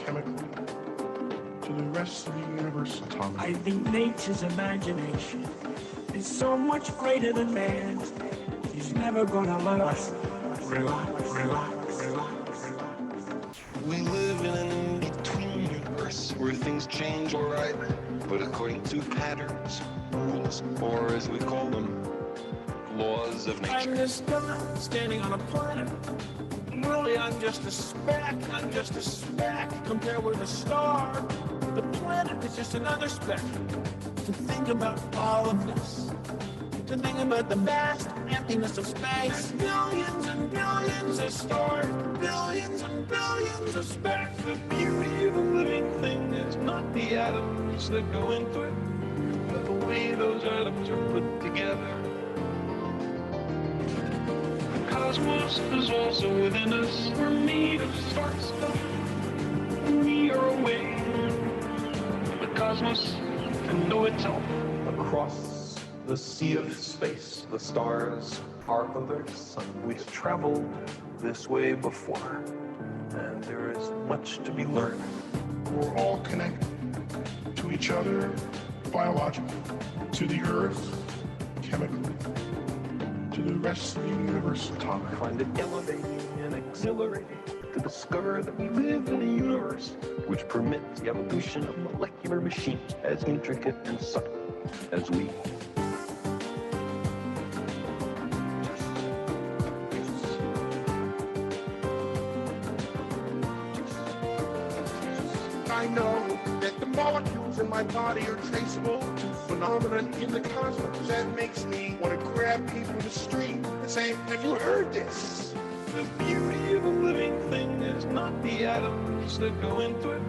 chemically to the rest of the universe atomically. I think nature's imagination is so much greater than man's. He's never gonna let us relax. We live in an in-between universe where things change alright, but according to patterns, rules, or as we call them, laws of nature. I'm this guy standing on a planet. Really, I'm just a speck compared with a star. The planet is just another speck. To think about all of this, to think about the vast emptiness of space. Billions and billions of stars, billions and billions of specks. The beauty of a living thing is not the atoms that go into it, but the way those atoms are put together. The cosmos is also within us. We're made of spark stuff. We are away. The cosmos can know itself. Across the sea of space, the stars are other sun. We've traveled this way before, and there is much to be learned. We're all connected to each other biologically, to the earth chemically, to the rest of the universe atomically. I find it elevating and exhilarating to discover that we live in a universe which permits the evolution of molecular machines as intricate and subtle as we. I know that the molecules in my body are traceable to phenomena in the cosmos. That makes me want to grab people in the street and say, have you heard this? The beauty of a living thing is not the atoms that go into it,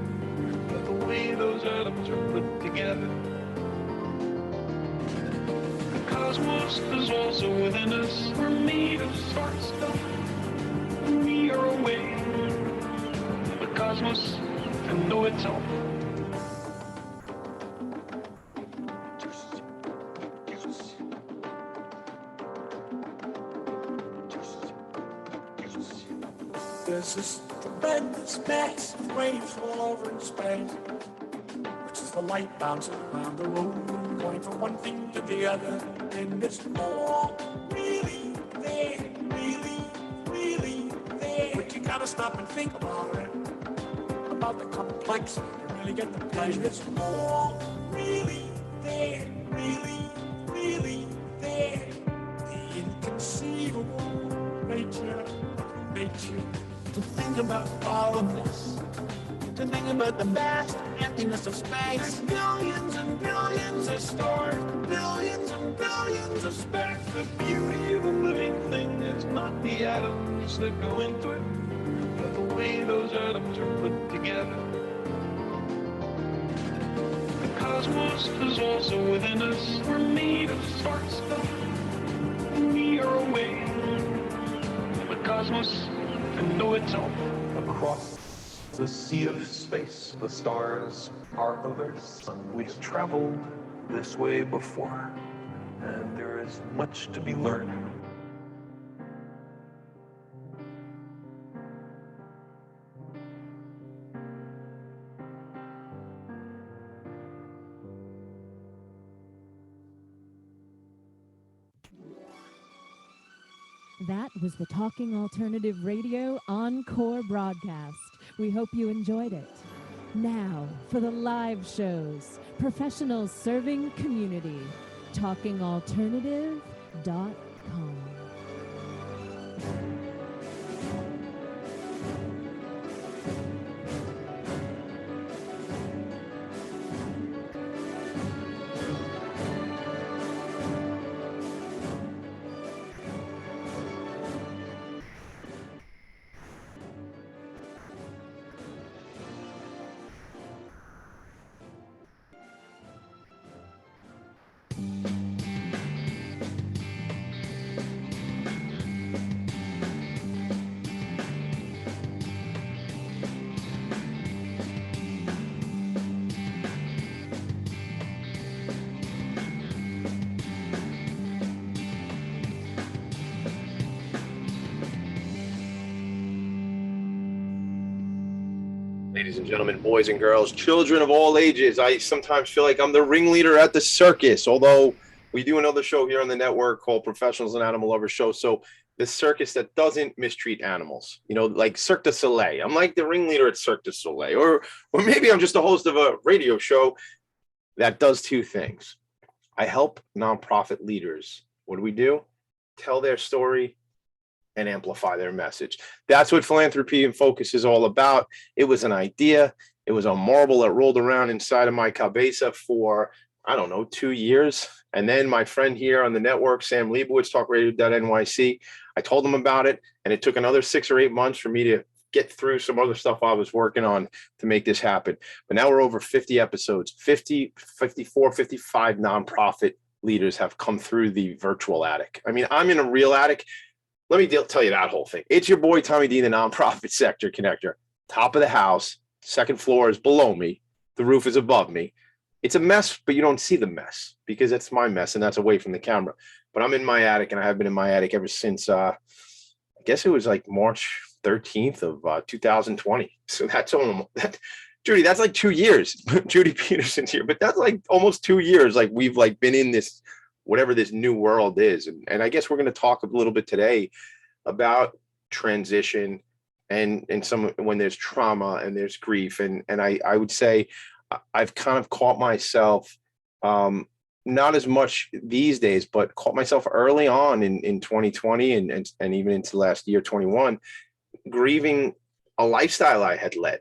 but the way those atoms are put together. The cosmos is also within us. We're made of spark stuff. We are away. The cosmos can know itself. There's this tremendous mass of waves all over in space, which is the light bouncing around the room, going from one thing to the other. And it's all really there, really there. But you gotta stop and think about it, about the complexity to really get the pleasure. It's all really there, really there. The inconceivable nature. To think about all of this, to think about the vast emptiness of space. Billions and billions of stars, billions and billions of specks. The beauty of a living thing is not the atoms that go into it, but the way those atoms are put together. The cosmos is also within us. We're made of spark stuff. We are away. The cosmos can know itself. Across the sea of space, the stars are other sun. We've traveled this way before, and there is much to be learned. That was the Talking Alternative Radio Encore broadcast. We hope you enjoyed it. Now, for the live shows, professionals serving community, talkingalternative.com. Ladies and gentlemen, boys and girls, children of all ages, I sometimes feel like I'm the ringleader at the circus, although we do another show here on the network called Professionals and Animal Lovers Show. So the circus that doesn't mistreat animals, you know, like Cirque du Soleil. I'm like the ringleader at Cirque du Soleil, or maybe I'm just a host of a radio show that does two things. I help nonprofit leaders. What do? Tell their story and amplify their message. That's what Philanthropy and Phocus is all about. It was an idea. It was a marble that rolled around inside of my cabeza for, I don't know, 2 years. And then my friend here on the network, Sam Leibowitz, talkradio.nyc, I told him about it. And it took another 6 or 8 months for me to get through some other stuff I was working on to make this happen. But now we're over 50 episodes, 50, 54, 55 nonprofit leaders have come through the virtual attic. I mean, I'm in a real attic. Let me tell you that whole thing. It's your boy, Tommy D, the nonprofit sector connector. Top of the house, second floor is below me. The roof is above me. It's a mess, but you don't see the mess because that's my mess and that's away from the camera. But I'm in my attic and I have been in my attic ever since, I guess it was like March 13th of 2020. So that's almost, Judy, that's like 2 years. Judith Pedersen's here, but that's like almost 2 years. Like we've like been in this, whatever this new world is. And I guess we're going to talk a little bit today about transition and some when there's trauma and there's grief. And I would say I've kind of caught myself, not as much these days, but caught myself early on in 2020 and even into last year, 21, grieving a lifestyle I had led.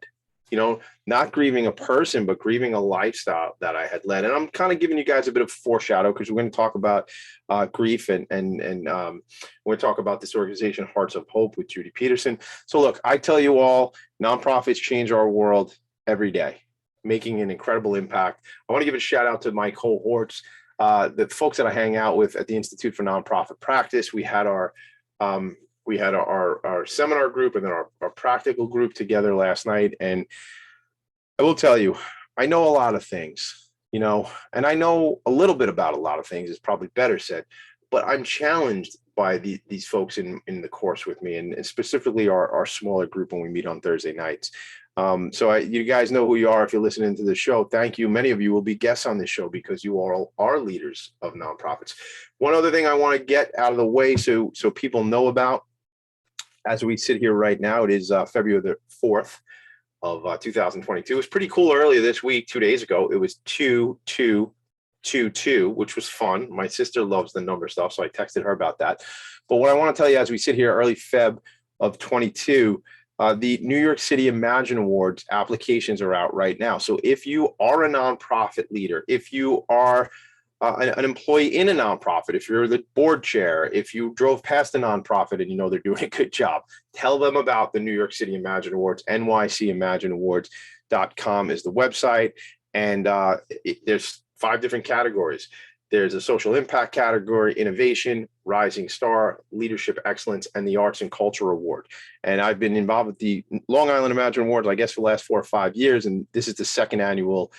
You know, not grieving a person, but grieving a lifestyle that I had led. And I'm kind of giving you guys a bit of foreshadow because we're going to talk about grief and we're going to talk about this organization, Hearts of Hope, with Judith Pedersen. So look, I tell you all, nonprofits change our world every day, making an incredible impact. I want to give a shout out to my cohorts, the folks that I hang out with at the Institute for Nonprofit Practice. We had our seminar group and then our practical group together last night. And I will tell you, I know a lot of things, you know, and I know a little bit about a lot of things is probably better said, but I'm challenged by these folks in the course with me and specifically our smaller group when we meet on Thursday nights. So you guys know who you are if you're listening to the show. Thank you. Many of you will be guests on this show because you all are leaders of nonprofits. One other thing I want to get out of the way so people know about, as we sit here right now, it is February the 4th of 2022. It was pretty cool earlier this week, 2 days ago. It was 2222, which was fun. My sister loves the number stuff, so I texted her about that. But what I want to tell you as we sit here early Feb of 22, the New York City Imagine Awards applications are out right now. So if you are a nonprofit leader, if you are an employee in a nonprofit, if you're the board chair, if you drove past a nonprofit and you know they're doing a good job, tell them about the New York City Imagine Awards. nycimagineawards.com is the website. And there's 5 different categories. There's a social impact category, innovation, rising star, leadership excellence, and the arts and culture award. And I've been involved with the Long Island Imagine Awards, I guess, for the last 4 or 5 years. And this is the second annual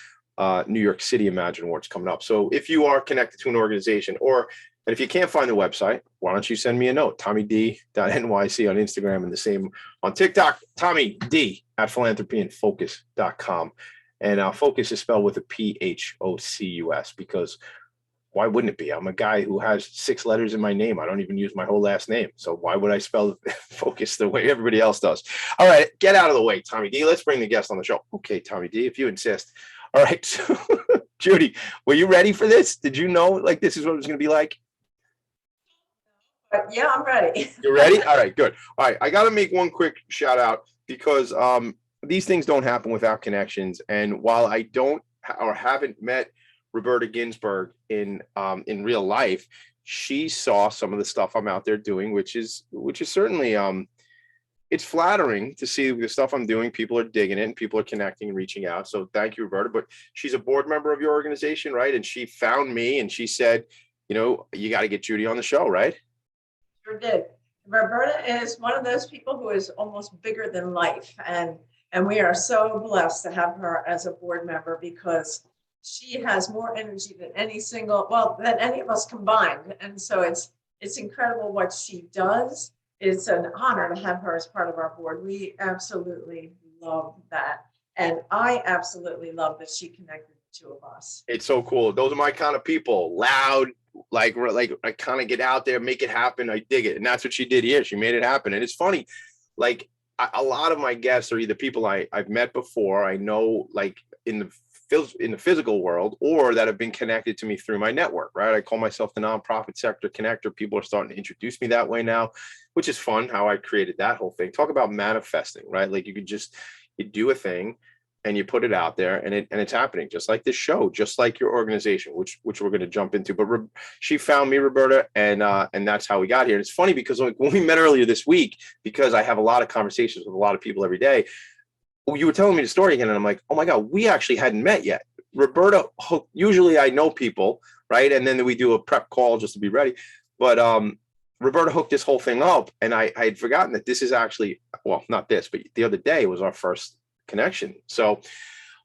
New York City Imagine Awards coming up. So if you are connected to an organization, and if you can't find the website, why don't you send me a note, Tommy D .nyc on Instagram, and the same on TikTok, Tommy D @philanthropyandfocus.com. And Focus is spelled with a PHOCUS because why wouldn't it be? I'm a guy who has 6 letters in my name. I don't even use my whole last name. So why would I spell Focus the way everybody else does? All right, get out of the way, Tommy D. Let's bring the guest on the show. Okay, Tommy D, if you insist. All right, so Judy, were you ready for this? Did you know like this is what it was going to be like? Yeah, I'm ready. You ready? All right, good. All right, I got to make one quick shout out because these things don't happen without connections. And while I don't or haven't met Roberta Ginsburg in real life, she saw some of the stuff I'm out there doing, which is certainly it's flattering to see the stuff I'm doing. People are digging it and people are connecting and reaching out. So thank you, Roberta. But she's a board member of your organization, right? And she found me and she said, you know, you got to get Judy on the show, right? Sure did. Roberta is one of those people who is almost bigger than life. And we are so blessed to have her as a board member because she has more energy than than any of us combined. And so it's incredible what she does. It's an honor to have her as part of our board. We absolutely love that. And I absolutely love that she connected the two of us. It's so cool. Those are my kind of people. Loud, like I kind of get out there, make it happen. I dig it. And that's what she did here. She made it happen. And it's funny, like a lot of my guests are either people I've met before, I know, like in the physical world, or that have been connected to me through my network, right? I call myself the nonprofit sector connector. People are starting to introduce me that way now, which is fun, how I created that whole thing. Talk about manifesting, right? Like you do a thing and you put it out there, and it's happening, just like this show, just like your organization, which we're going to jump into. But she found me, Roberta, and that's how we got here. And it's funny because like when we met earlier this week, because I have a lot of conversations with a lot of people every day, you were telling me the story again, and I'm like, oh my God, we actually hadn't met yet. Roberta, usually I know people, right? And then we do a prep call just to be ready. But Roberta hooked this whole thing up, and I had forgotten that this is actually, well, not this, but the other day was our first connection. So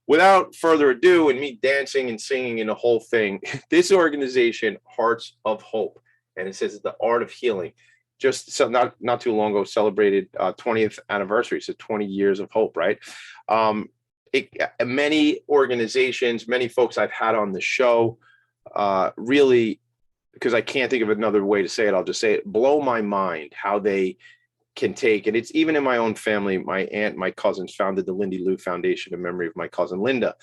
without further ado, and me dancing and singing in the whole thing, this organization, Hearts of Hope, and it says the art of healing, just so not too long ago celebrated 20th anniversary, so 20 years of hope, right? Many organizations, many folks I've had on the show, really, because I can't think of another way to say it, I'll just say it, blow my mind how they can take, and it's even in my own family, my aunt, my cousins founded the Lindy Lou Foundation in memory of my cousin Linda.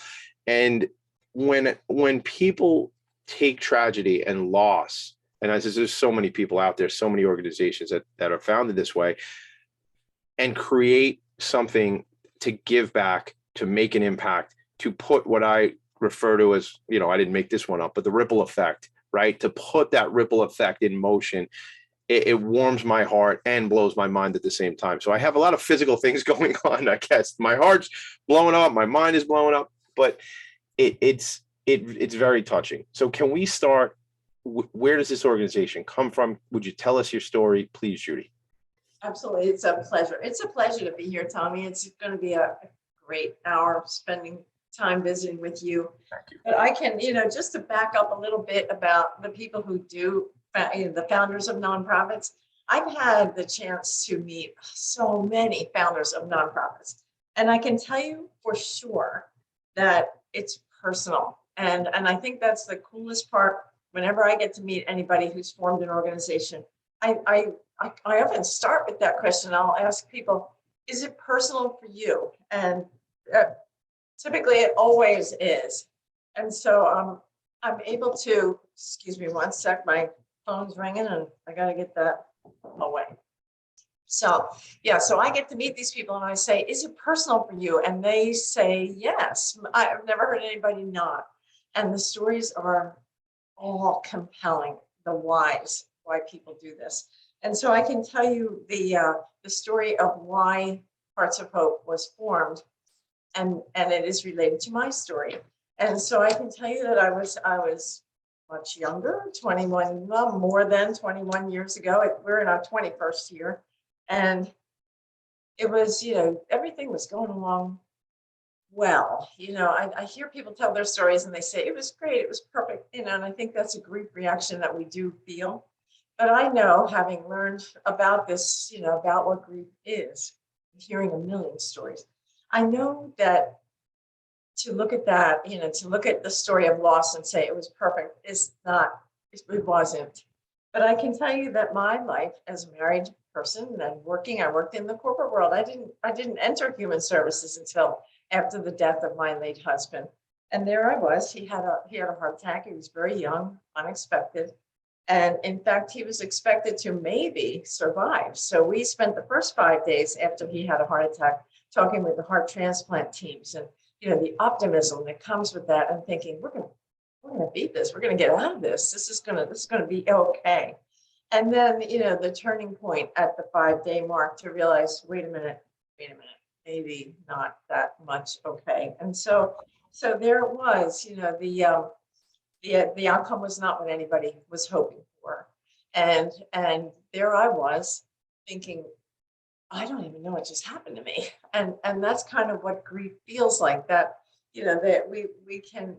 And when people take tragedy and loss, and as there's so many people out there, so many organizations that are founded this way, and create something to give back, to make an impact, to put what I refer to as, I didn't make this one up, but the ripple effect, right? To put that ripple effect in motion, it warms my heart and blows my mind at the same time. So I have a lot of physical things going on, I guess. My heart's blowing up, my mind is blowing up, but it's very touching. So can we start? Where does this organization come from? Would you tell us your story, please, Judy? Absolutely. It's a pleasure. It's a pleasure to be here, Tommy. It's going to be a great hour spending time visiting with you. Thank you. But I can, just to back up a little bit about the people who do, the founders of nonprofits. I've had the chance to meet so many founders of nonprofits. And I can tell you for sure that it's personal. And I think that's the coolest part. Whenever I get to meet anybody who's formed an organization, I often start with that question. I'll ask people, is it personal for you? And typically it always is. And so I'm able to, excuse me one sec, my phone's ringing and I got to get that away. So yeah, so I get to meet these people and I say, is it personal for you? And they say, yes. I've never heard anybody not. And the stories are all compelling, the whys, why people do this. And so I can tell you the story of why Hearts of Hope was formed, and it is related to my story. And so I can tell you that I was much younger, 21, well, more than 21 years ago. We're in our 21st year. And it was, everything was going along well. I hear people tell their stories and they say, it was great, it was perfect, and I think that's a grief reaction that we do feel. But I know, having learned about this, about what grief is, hearing a million stories, I know that to look at that, to look at the story of loss and say it was perfect is not, it wasn't. But I can tell you that my life as a married person and I worked in the corporate world. I didn't enter human services until after the death of my late husband. And there I was, he had a heart attack. He was very young, unexpected. And in fact, he was expected to maybe survive. So we spent the first 5 days after he had a heart attack talking with the heart transplant teams and, the optimism that comes with that and thinking, we're going to beat this. We're going to get out of this. This is going to be okay. And then, the turning point at the 5-day mark to realize, wait a minute, maybe not that much okay. And so there it was, the outcome was not what anybody was hoping for. And there I was thinking, I don't even know what just happened to me. And that's kind of what grief feels like, that, that we can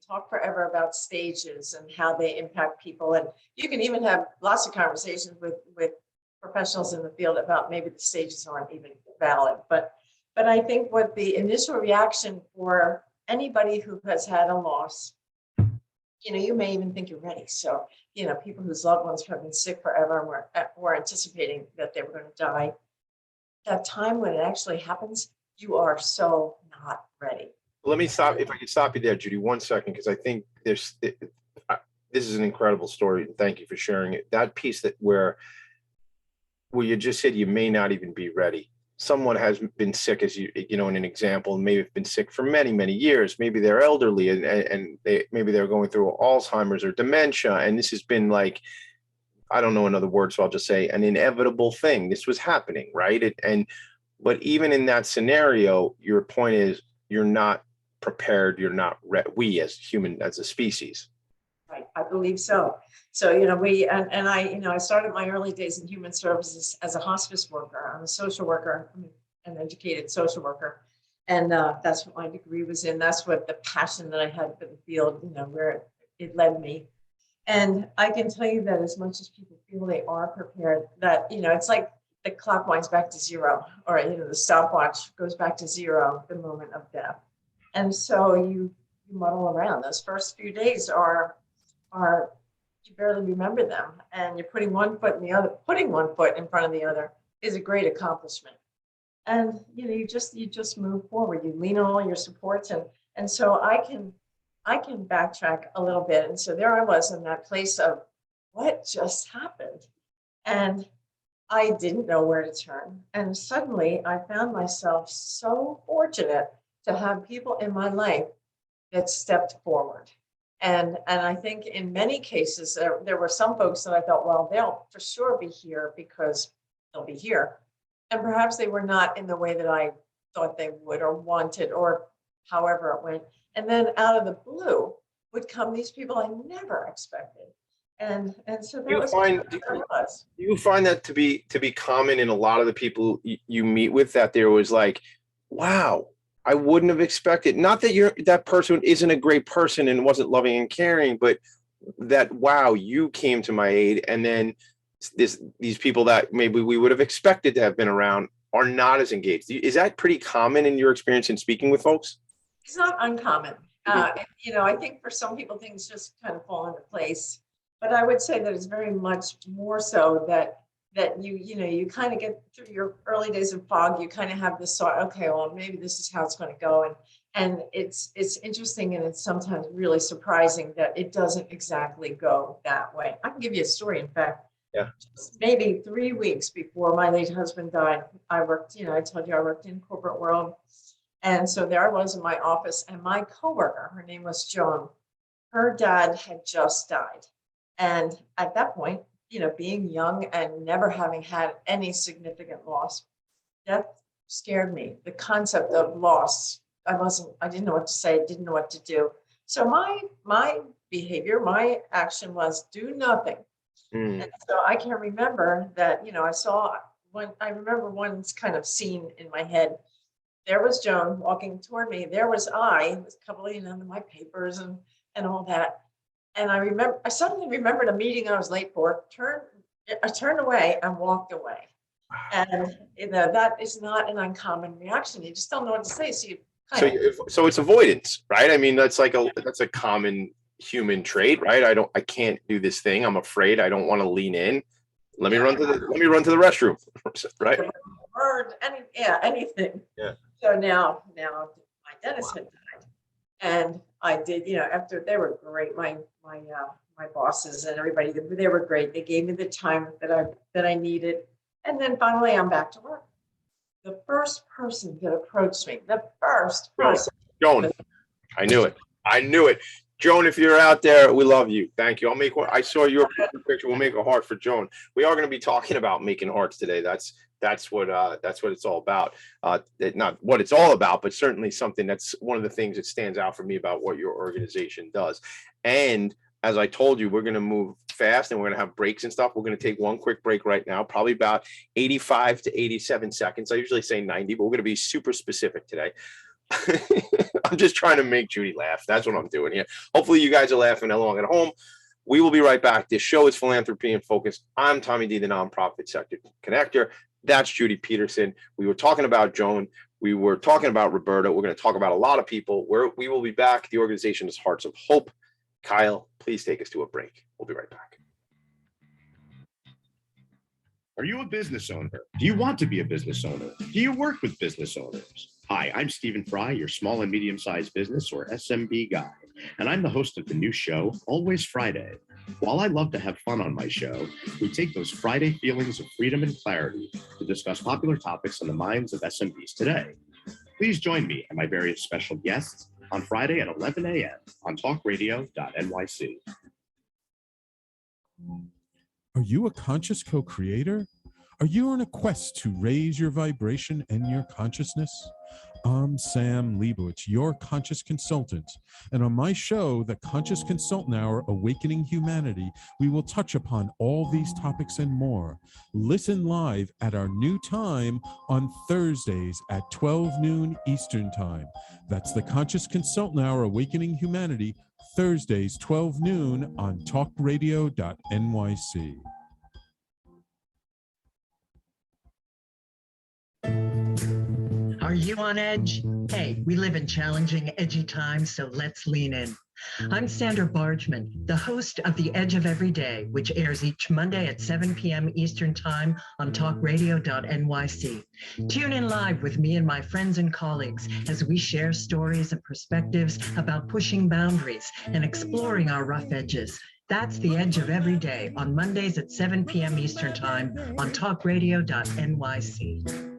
talk forever about stages and how they impact people. And you can even have lots of conversations with professionals in the field about maybe the stages aren't even valid. But But I think what the initial reaction for anybody who has had a loss, you may even think you're ready. So, people whose loved ones have been sick forever and were anticipating that they were going to die. That time when it actually happens, you are so not ready. Let me stop. If I could stop you there, Judy, 1 second, because I think this is an incredible story. And thank you for sharing it. That piece where you just said you may not even be ready. Someone has been sick, as in an example, maybe have been sick for many, many years. Maybe they're elderly and maybe they're going through Alzheimer's or dementia. And this has been like, I don't know another word, so I'll just say an inevitable thing. This was happening, right? But even in that scenario, your point is you're not prepared. You're not ready. We as a species. Right, I believe so. So, I started my early days in human services as a hospice worker. I'm a social worker, an educated social worker. And that's what my degree was in. That's what the passion that I had for the field, where it led me. And I can tell you that as much as people feel they are prepared, that, it's like the clock winds back to zero, or, the stopwatch goes back to zero, the moment of death. And so you muddle around. Those first few days are you barely remember them, and you're putting one foot in the other. Putting one foot in front of the other is a great accomplishment. And you just move forward. You lean on all your supports, and so I can backtrack a little bit. And so there I was in that place of what just happened, and I didn't know where to turn. And suddenly I found myself so fortunate to have people in my life that stepped forward. And I think in many cases, there were some folks that I thought, well, they'll for sure be here because they'll be here. And perhaps they were not in the way that I thought they would or wanted, or however it went. And then out of the blue would come these people I never expected. And so that was. You find that to be common in a lot of the people you meet with, that there was like, wow, I wouldn't have expected, not that that person isn't a great person and wasn't loving and caring, but that, wow, you came to my aid. And then these people that maybe we would have expected to have been around are not as engaged. Is that pretty common in your experience in speaking with folks? It's not uncommon. I think for some people things just kind of fall into place, but I would say that it's very much more so that you kind of get through your early days of fog. You kind of have this thought, okay, well, maybe this is how it's going to go. And it's interesting, and it's sometimes really surprising that it doesn't exactly go that way. I can give you a story. In fact, maybe 3 weeks before my late husband died, I worked, I told you I worked in corporate world. And so there I was in my office, and my coworker, her name was Joan, her dad had just died. And at that point, being young and never having had any significant loss, death scared me. The concept of loss, I didn't know what to say, didn't know what to do. So my behavior, my action was do nothing. And so I can remember that, I remember one kind of scene in my head. There was Joan walking toward me. There was I was coupling under my papers and all that. And I suddenly remembered a meeting I was late for, I turned away and walked away. And that is not an uncommon reaction. You just don't know what to say. So it's avoidance, right? I mean, that's a common human trait, right? I can't do this thing. I'm afraid. I don't want to lean in. Let me run to the restroom, right? Or anything. Yeah. So now my dentist had died, and I did, after they were great, my bosses and everybody, they were great. They gave me the time that I needed. And then finally I'm back to work. The first person that approached me, Joan, I knew it. Joan, if you're out there, we love you. Thank you. I saw your picture. We'll make a heart for Joan. We are going to be talking about making hearts today. That's what it's all about. Not what it's all about, but certainly something that's one of the things that stands out for me about what your organization does. And as I told you, we're going to move fast and we're going to have breaks and stuff. We're going to take one quick break right now, probably about 85 to 87 seconds. I usually say 90, but we're going to be super specific today. I'm just trying to make Judy laugh. That's what I'm doing here. Hopefully you guys are laughing along at home. We will be right back. This show is Philanthropy and Focus. I'm Tommy D, the nonprofit sector connector. That's Judith Pedersen. We were talking about Joan. We were talking about Roberta. We're going to talk about a lot of people. We will be back. The organization is Hearts of Hope. Kyle, please take us to a break. We'll be right back. Are you a business owner? Do you want to be a business owner? Do you work with business owners? Hi, I'm Stephen Fry, your small and medium-sized business or SMB guy, and I'm the host of the new show, Always Friday. While I love to have fun on my show, we take those Friday feelings of freedom and clarity to discuss popular topics on the minds of SMBs today. Please join me and my various special guests on Friday at 11 a.m. on talkradio.nyc. Are you a conscious co-creator? Are you on a quest to raise your vibration and your consciousness? I'm Sam Leibowitz, your conscious consultant. And on my show, The Conscious Consultant Hour, Awakening Humanity, we will touch upon all these topics and more. Listen live at our new time on Thursdays at 12 noon Eastern Time. That's The Conscious Consultant Hour, Awakening Humanity, Thursdays, 12 noon on talkradio.nyc. Are you on edge? Hey, we live in challenging, edgy times, so let's lean in. I'm Sandra Bargman, the host of The Edge of Every Day, which airs each Monday at 7 p.m. Eastern Time on talkradio.nyc. Tune in live with me and my friends and colleagues as we share stories and perspectives about pushing boundaries and exploring our rough edges. That's The Edge of Every Day on Mondays at 7 p.m. Eastern Time on talkradio.nyc.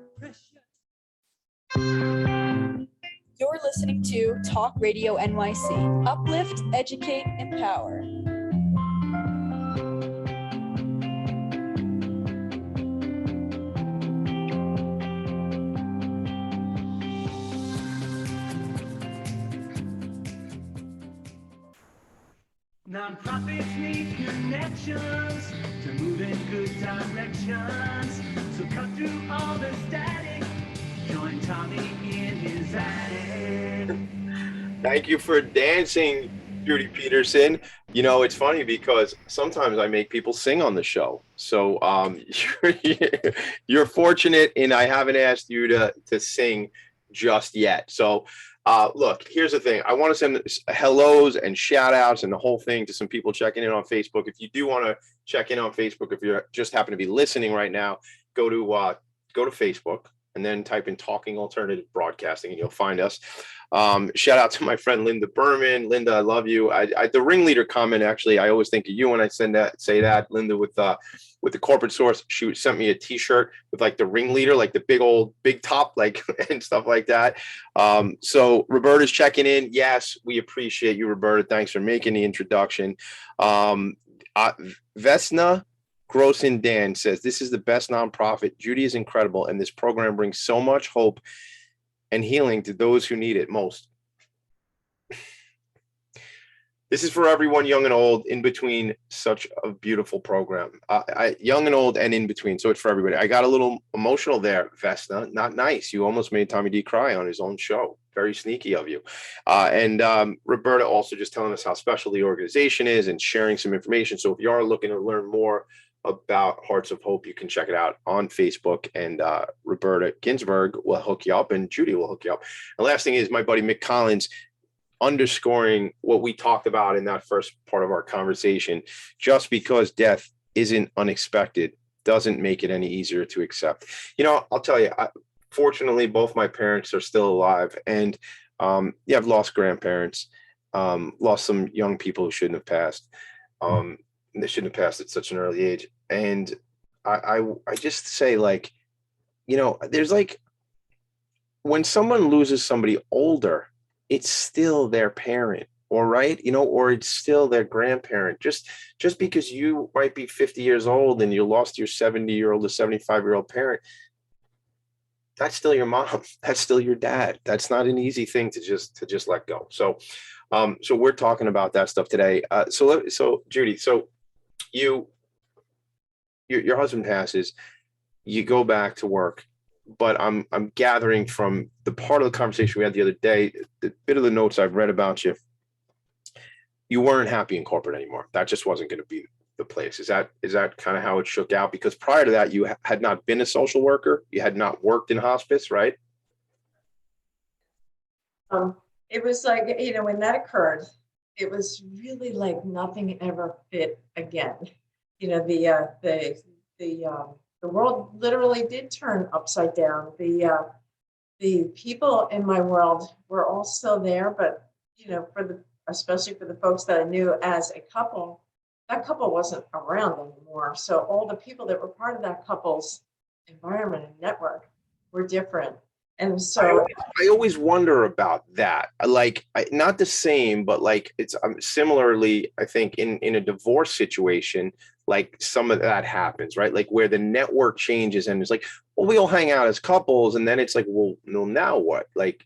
You're listening to Talk Radio NYC. Uplift, educate, empower. Nonprofits need connections to move in good directions. So cut through all the static. Join Tommy in his attic. Thank you for dancing, Judith Pedersen. You know, it's funny because sometimes I make people sing on the show. So you're fortunate, and I haven't asked you to sing just yet. So look, here's the thing. I want to send hellos and shout outs and the whole thing to some people checking in on Facebook. If you do want to check in on Facebook, if you just happen to be listening right now, go to Facebook and then type in Talking Alternative Broadcasting and you'll find us. Shout out to my friend Linda Berman. Linda, I love you. The ringleader comment, actually, I always think of you when I say that. Linda with the corporate source, she sent me a t-shirt with like the ringleader, like the big top, like and stuff like that. So Roberta's checking in. Yes, we appreciate you, Roberta. Thanks for making the introduction. Vesna Grossin Dan says, this is the best nonprofit. Judy is incredible, and this program brings so much hope and healing to those who need it most. This is for everyone, young and old, in between. Such a beautiful program. Young and old and in between. So it's for everybody. I got a little emotional there, Vesna. Not nice. You almost made Tommy D cry on his own show. Very sneaky of you. And Roberta also just telling us how special the organization is and sharing some information. So if you are looking to learn more about Hearts of Hope, you can check it out on Facebook, and Roberta Ginsburg will hook you up and Judy will hook you up. The last thing is my buddy Mick Collins underscoring what we talked about in that first part of our conversation. Just because death isn't unexpected doesn't make it any easier to accept. You know, I'll tell you, fortunately, both my parents are still alive, and I've lost grandparents, lost some young people who shouldn't have passed. They shouldn't have passed at such an early age. And I just say, like, you know, there's like, when someone loses somebody older, it's still their parent, or right, you know, or it's still their grandparent. Just because you might be 50 years old and you lost your 70-year-old or 75-year-old parent, that's still your mom. That's still your dad. That's not an easy thing to just let go. So we're talking about that stuff today. So Judy, so your husband passes, you go back to work, but I'm gathering from the part of the conversation we had the other day, the bit of the notes I've read about you, you weren't happy in corporate anymore. That just wasn't going to be the place. Is that kind of how it shook out? Because prior to that, you had not been a social worker. You had not worked in hospice, right? It was like, when that occurred, it was really like nothing ever fit again. The world literally did turn upside down. The people in my world were all still there, but especially for the folks that I knew as a couple, that couple wasn't around anymore. So all the people that were part of that couple's environment and network were different. And so I always wonder about that. Like, not the same, but like it's similarly, I think in a divorce situation, like some of that happens, right? Like where the network changes and it's like, well, we all hang out as couples. And then it's like, well, no, now what? Like,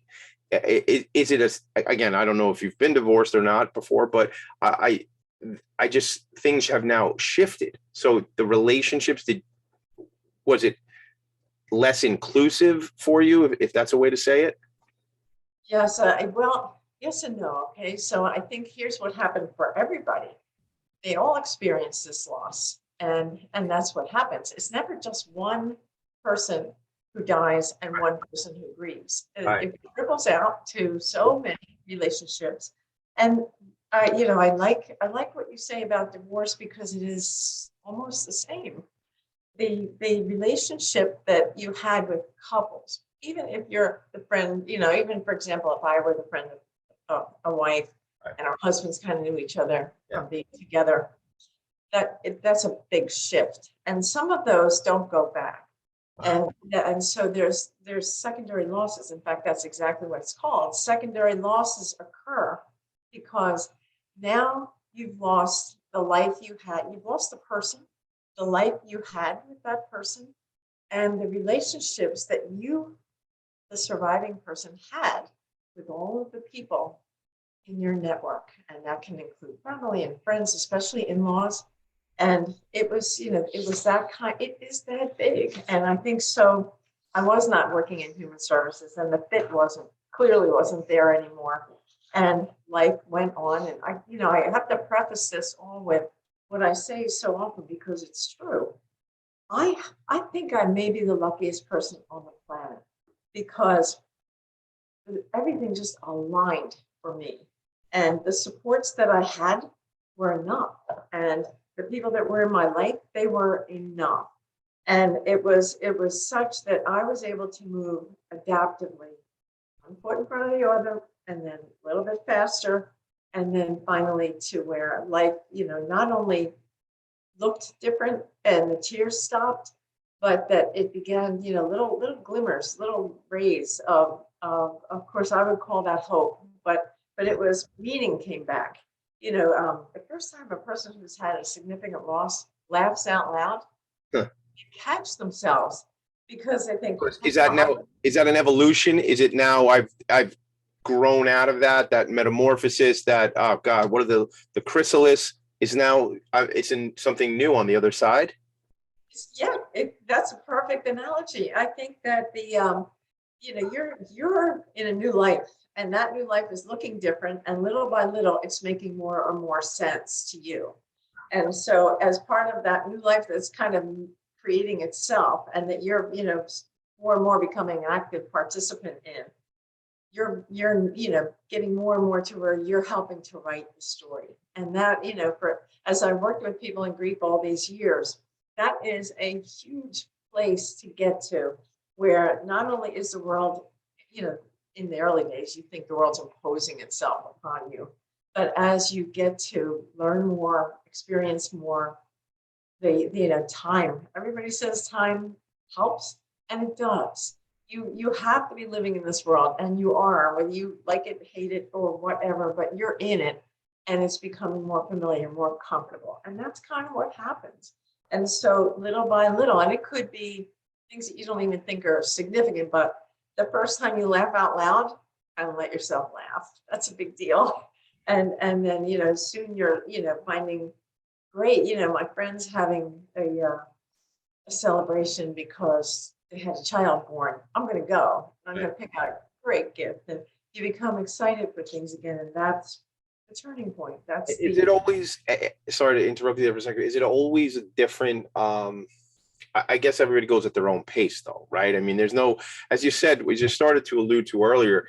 is it again, I don't know if you've been divorced or not before, but I just, things have now shifted. So the relationships, was it less inclusive for you, if that's a way to say it? yes, well, yes and no. Okay, so I think here's what happened for everybody. They all experience this loss, and that's what happens. It's never just one person who dies and one person who grieves. It ripples out to so many relationships. And I like what you say about divorce, because it is almost the same. The relationship that you had with couples, even if you're the friend, even for example, if I were the friend of a wife and our husbands kind of knew each other from being together, that's a big shift. And some of those don't go back. And so there's secondary losses. In fact, that's exactly what it's called. Secondary losses occur because now you've lost the life you had, you've lost the person, the life you had with that person, and the relationships that you, the surviving person, had with all of the people in your network. And that can include family and friends, especially in-laws. And it was that kind, it is that big. And I think so. I was not working in human services, and the fit clearly wasn't there anymore. And life went on. And I have to preface this all with what I say so often, because it's true. I think I may be the luckiest person on the planet, because everything just aligned for me. And the supports that I had were enough. And the people that were in my life, they were enough. And it was such that I was able to move adaptively, one foot in front of the other, and then a little bit faster. And then finally to where life, not only looked different and the tears stopped, but that it began, little glimmers, little rays of course, I would call that hope, but it was meaning came back. The first time a person who's had a significant loss laughs out loud, they catch themselves, because they think, is that an evolution? Is it now I've grown out of that metamorphosis, that, oh God, what are the chrysalis is now, it's in something new on the other side? Yeah, that's a perfect analogy. I think that you're in a new life, and that new life is looking different, and little by little, it's making more and more sense to you. And so as part of that new life that's kind of creating itself, and that you're, more and more becoming an active participant in, you're getting more and more to where you're helping to write the story. And that, as I've worked with people in grief all these years, that is a huge place to get to, where not only is the world, in the early days, you think the world's imposing itself upon you, but as you get to learn more, experience more, time, everybody says time helps, and it does. You have to be living in this world, and you are, whether you like it, hate it, or whatever, but you're in it, and it's becoming more familiar, more comfortable. And that's kind of what happens. And so little by little, and it could be things that you don't even think are significant, but the first time you laugh out loud, and let yourself laugh, that's a big deal. And then, soon you're, finding great, my friends having a celebration because they had a child born. I'm going to go. I'm going to pick out a great gift, and you become excited for things again. And that's the turning point. Is it always, sorry to interrupt you there for a second. Is it always a different, I guess everybody goes at their own pace though, right? I mean, there's no, as you said, we just started to allude to earlier,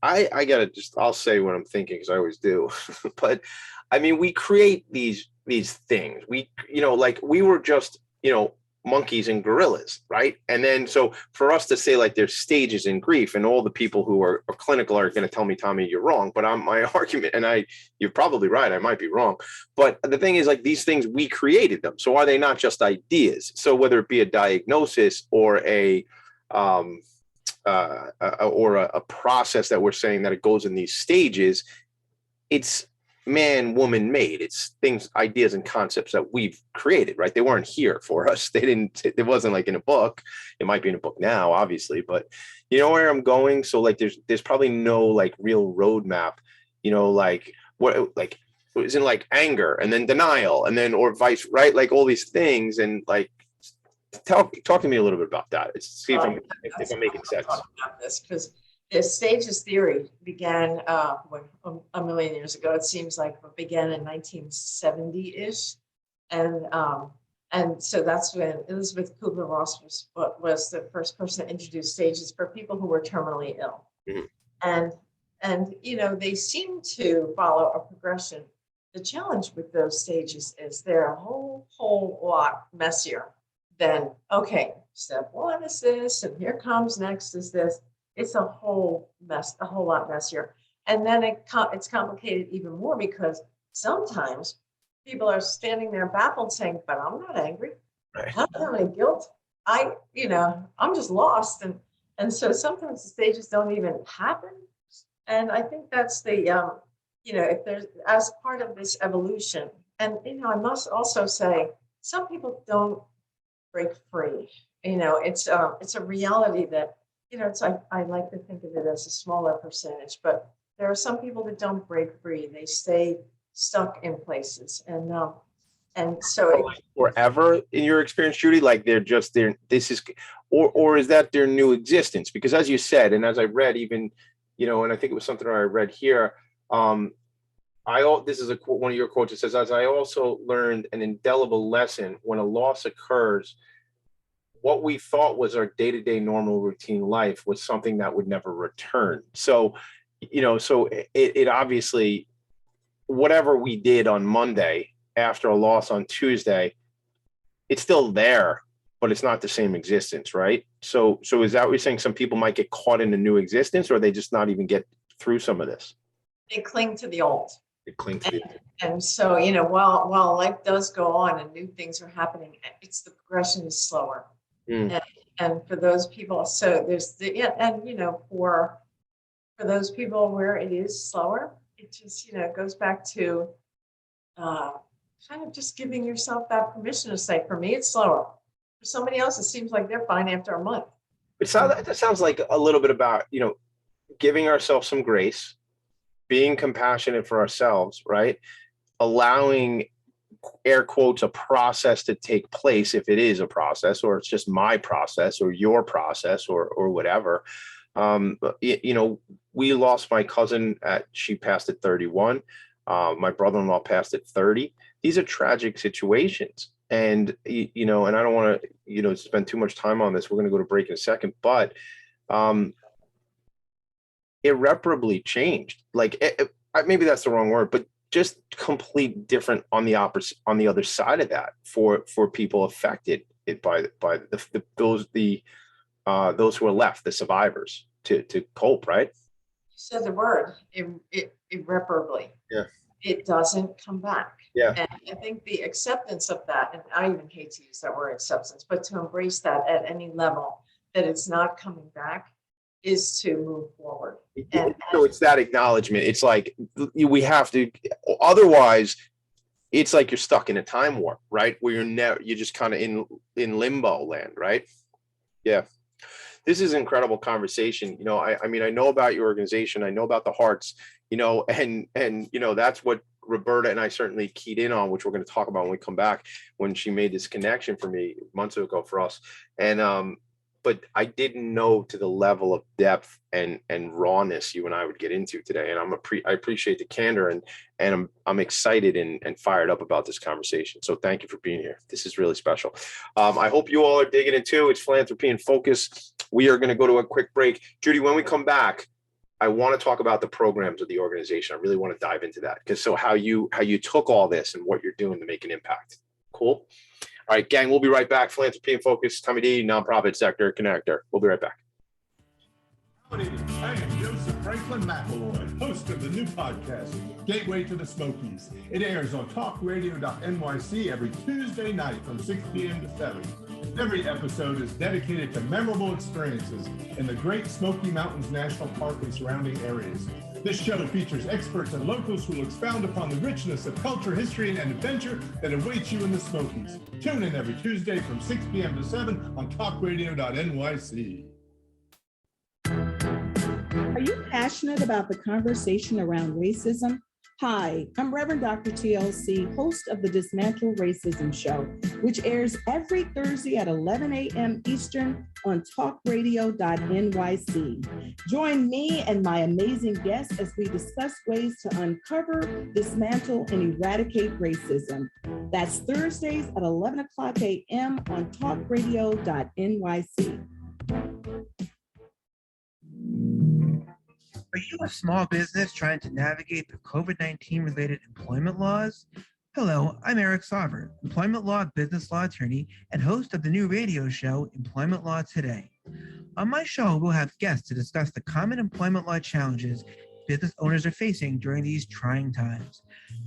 I gotta I'll say what I'm thinking because I always do. But I mean, we create these things. We, like we were just, monkeys and gorillas, right? And then so for us to say like there's stages in grief, and all the people who are clinical are going to tell me, Tommy, you're wrong. But my argument, and you're probably right, I might be wrong. But the thing is, like, these things, we created them. So are they not just ideas? So whether it be a diagnosis or a process that we're saying that it goes in these stages, it's man, woman made. It's things, ideas, and concepts that we've created, right? They weren't here for us. It wasn't like in a book. It might be in a book now, obviously, but you know where I'm going? So like there's probably no like real roadmap, like what, like it isn't like anger and then denial and then, or vice, right? Like all these things. And like, talk to me a little bit about that. See if I'm making sense. About this, because the stages theory began a million years ago. It seems like it began in 1970-ish, and so that's when Elizabeth Kubler-Ross was the first person to introduce stages for people who were terminally ill, and they seem to follow a progression. The challenge with those stages is they're a whole lot messier than, okay, step one is this, and here comes next is this. It's a whole lot messier. And then it's complicated even more because sometimes people are standing there baffled saying, but I'm not angry. Right. I don't have any guilt. I'm just lost. And so sometimes the stages don't even happen. And I think that's the, if there's, as part of this evolution, and, I must also say, some people don't break free. It's a reality that, it's I like to think of it as a smaller percentage, but there are some people that don't break free. They stay stuck in places, and so forever in your experience, Judy, like this is, or is that their new existence? Because as you said, and as I read, even, and I think it was something I read here, this is one of your quotes. It says, as I also learned an indelible lesson, when a loss occurs, what we thought was our day-to-day normal routine life was something that would never return. So, so it obviously, whatever we did on Monday after a loss on Tuesday, it's still there, but it's not the same existence, right? So is that what you're saying? Some people might get caught in a new existence, or they just not even get through some of this? They cling to the old. They cling to the old. And so, while life does go on and new things are happening, it's the progression is slower. And for those people, so there's for those people where it is slower, it just, goes back to kind of just giving yourself that permission to say, for me, it's slower. For somebody else, it seems like they're fine after a month. That sounds like a little bit about, giving ourselves some grace, being compassionate for ourselves, right? Allowing, air quotes, a process to take place, if it is a process, or it's just my process or your process or whatever. We lost my cousin she passed at 31. My brother-in-law passed at 30. These are tragic situations. And, and I don't want to, spend too much time on this. We're going to go to break in a second, but irreparably changed. Like, maybe that's the wrong word, but just complete different on the other side of that for people affected by those who are left, the survivors, to cope, right? You said the word irreparably. Yeah. It doesn't come back. Yeah. And I think the acceptance of that, and I even hate to use that word acceptance, but to embrace that at any level, that it's not coming back, is to move forward. So it's that acknowledgement. It's like we have to, otherwise it's like you're stuck in a time warp, right? Where you're just kind of in limbo land, right? Yeah. This is an incredible conversation. I mean, I know about your organization. I know about the hearts, and that's what Roberta and I certainly keyed in on, which we're going to talk about when we come back, when she made this connection for me months ago for us. And, but I didn't know to the level of depth and rawness you and I would get into today. And I appreciate the candor, and I'm excited and fired up about this conversation. So thank you for being here. This is really special. I hope you all are digging it too. It's Philanthropy and Focus. We are going to go to a quick break. Judy, when we come back, I want to talk about the programs of the organization. I really want to dive into that, because so how you took all this and what you're doing to make an impact. Cool. All right, gang, we'll be right back. Philanthropy and Focus, Tommy D, nonprofit sector connector. We'll be right back. Howdy, I am Joseph Franklin McElroy, host of the new podcast, Gateway to the Smokies. It airs on talkradio.nyc every Tuesday night from 6 p.m. to 7. Every episode is dedicated to memorable experiences in the Great Smoky Mountains National Park and surrounding areas. This show features experts and locals who will expound upon the richness of culture, history, and adventure that awaits you in the Smokies. Tune in every Tuesday from 6 p.m. to 7 on talkradio.nyc. Are you passionate about the conversation around racism? Hi, I'm Reverend Dr. TLC, host of the Dismantle Racism Show, which airs every Thursday at 11 a.m. Eastern on talkradio.nyc. Join me and my amazing guests as we discuss ways to uncover, dismantle, and eradicate racism. That's Thursdays at 11 o'clock a.m. on talkradio.nyc. Are you a small business trying to navigate the COVID-19 related employment laws? Hello, I'm Eric Sauver, employment law business law attorney and host of the new radio show, Employment Law Today. On my show, we'll have guests to discuss the common employment law challenges business owners are facing during these trying times.